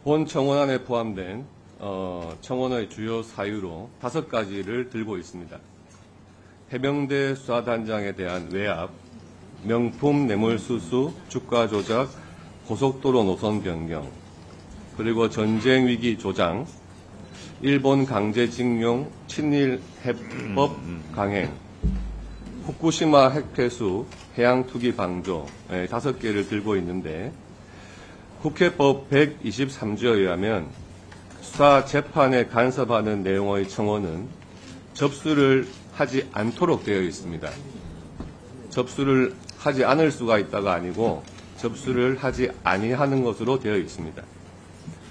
본 청원안에 포함된 청원의 주요 사유로 5가지를 들고 있습니다. 해병대 수사단장에 대한 외압, 명품 뇌물수수, 주가 조작, 고속도로 노선 변경, 그리고 전쟁 위기 조장, 일본 강제징용, 친일 해법 강행, 후쿠시마 핵폐수, 해양투기 방조 5개를 들고 있는데 국회법 123조에 의하면 수사 재판에 간섭하는 내용의 청원은 접수를 하지 않도록 되어 있습니다. 접수를 하지 않을 수가 있다가 아니고 접수를 하지 아니하는 것으로 되어 있습니다.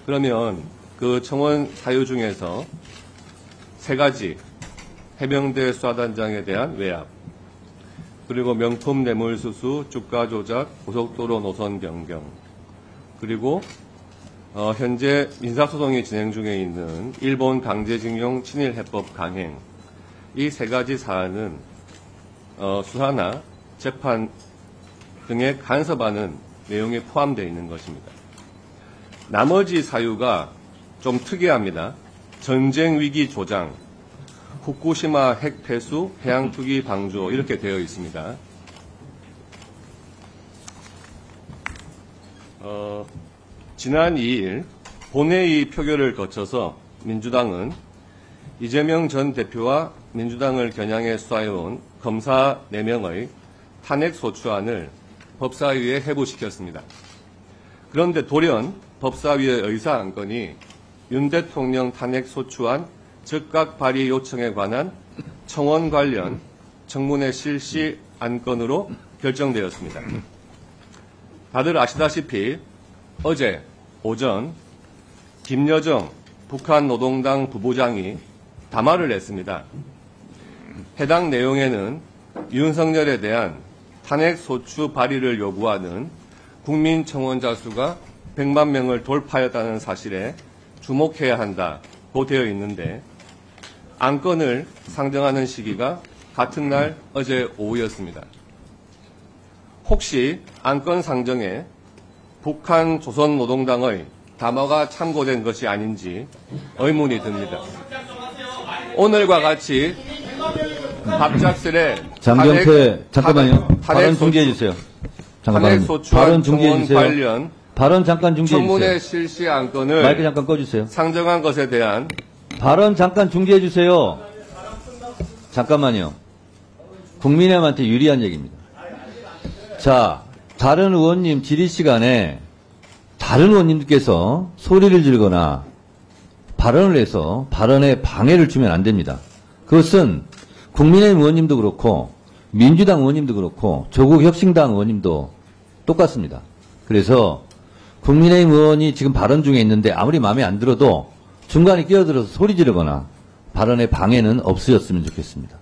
그러면 그 청원 사유 중에서 3가지, 해병대 수사단장에 대한 외압, 그리고 명품 뇌물수수, 주가 조작, 고속도로 노선 변경, 그리고 현재 민사소송이 진행 중에 있는 일본 강제징용 친일 해법 강행, 이 3가지 사안은 수사나 재판 등에 간섭하는 내용이 포함되어 있는 것입니다. 나머지 사유가 좀 특이합니다. 전쟁 위기 조장, 후쿠시마 핵 폐수, 해양투기 방조 이렇게 되어 있습니다. 지난 2일 본회의 표결을 거쳐서 민주당은 이재명 전 대표와 민주당을 겨냥해 수사해온 검사 4명의 탄핵소추안을 법사위에 회부시켰습니다. 그런데 돌연 법사위의 의사안건이 윤 대통령 탄핵소추안 즉각 발의 요청에 관한 청원 관련 청문회 실시 안건으로 결정되었습니다. 다들 아시다시피 어제 오전 김여정 북한 노동당 부부장이 담화를 냈습니다. 해당 내용에는 윤석열에 대한 탄핵소추 발의를 요구하는 국민 청원자 수가 100만 명을 돌파했다는 사실에 주목해야 한다고 되어 있는데 안건을 상정하는 시기가 같은 날 어제 오후였습니다. 혹시 안건 상정에 북한 조선노동당의 담화가 참고된 것이 아닌지 의문이 듭니다. 오늘과 같이 갑작스레 장경태 잠깐만요. 발언 중지해 주세요. 잠깐만요. 발언 중지해 주세요. 관련 발언 잠깐 중지해 주세요. 청문회 실시 안건을 마이크 잠깐 꺼주세요. 상정한 것에 대한 발언 잠깐 중지해 주세요. 잠깐만요. 국민의힘한테 유리한 얘기입니다. 자, 다른 의원님 질의 시간에 다른 의원님께서 소리를 지르거나 발언을 해서 발언에 방해를 주면 안 됩니다. 그것은 국민의힘 의원님도 그렇고 민주당 의원님도 그렇고 조국혁신당 의원님도 똑같습니다. 그래서 국민의힘 의원이 지금 발언 중에 있는데 아무리 마음에 안 들어도 중간에 끼어들어서 소리 지르거나 발언에 방해는 없으셨으면 좋겠습니다.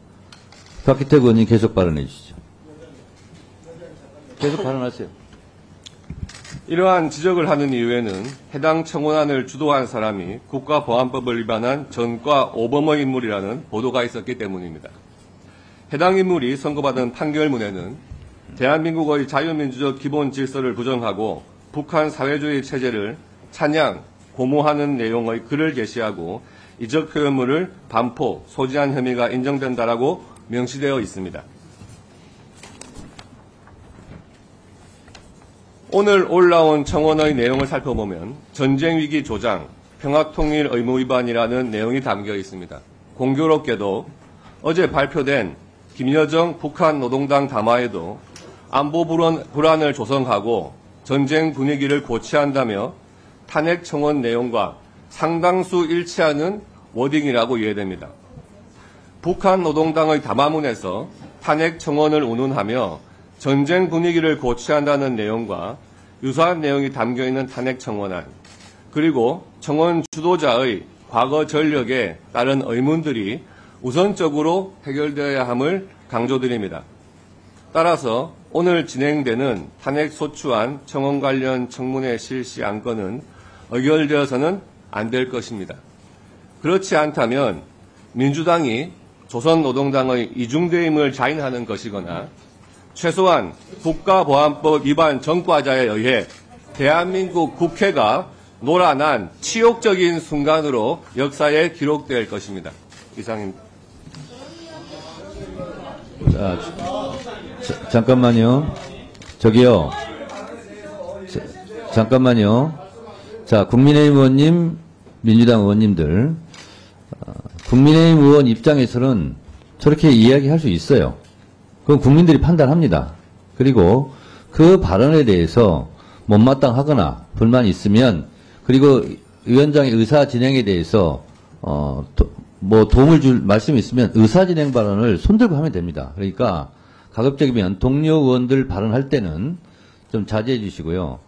박기택 의원님 계속 발언해 주시죠. 계속 발언하세요. 이러한 지적을 하는 이유에는 해당 청원안을 주도한 사람이 국가보안법을 위반한 전과 오범의 인물이라는 보도가 있었기 때문입니다. 해당 인물이 선고받은 판결문에는 대한민국의 자유민주적 기본 질서를 부정하고 북한 사회주의 체제를 찬양, 고모하는 내용의 글을 게시하고 이적 표현물을 반포, 소지한 혐의가 인정된다라고 명시되어 있습니다. 오늘 올라온 청원의 내용을 살펴보면 전쟁위기 조장, 평화통일 의무 위반이라는 내용이 담겨 있습니다. 공교롭게도 어제 발표된 김여정 북한 노동당 담화에도 안보 불안을 조성하고 전쟁 분위기를 고취한다며 탄핵 청원 내용과 상당수 일치하는 워딩이라고 이해됩니다. 북한 노동당의 담화문에서 탄핵 청원을 운운하며 전쟁 분위기를 고취한다는 내용과 유사한 내용이 담겨있는 탄핵 청원안, 그리고 청원 주도자의 과거 전력에 따른 의문들이 우선적으로 해결되어야 함을 강조드립니다. 따라서 오늘 진행되는 탄핵소추안 청원 관련 청문회 실시 안건은 의결되어서는 안 될 것입니다. 그렇지 않다면 민주당이 조선노동당의 이중대임을 자인하는 것이거나 최소한 국가보안법 위반 전과자에 의해 대한민국 국회가 노란한 치욕적인 순간으로 역사에 기록될 것입니다. 이상입니다. 잠깐만요. 저기요. 잠깐만요. 자, 국민의힘 의원님, 민주당 의원님들. 국민의힘 의원 입장에서는 저렇게 이야기할 수 있어요. 그건 국민들이 판단합니다. 그리고 그 발언에 대해서 못마땅하거나 불만이 있으면, 그리고 위원장의 의사 진행에 대해서 도움을 줄 말씀이 있으면 의사 진행 발언을 손들고 하면 됩니다. 그러니까 가급적이면 동료 의원들 발언할 때는 좀 자제해 주시고요.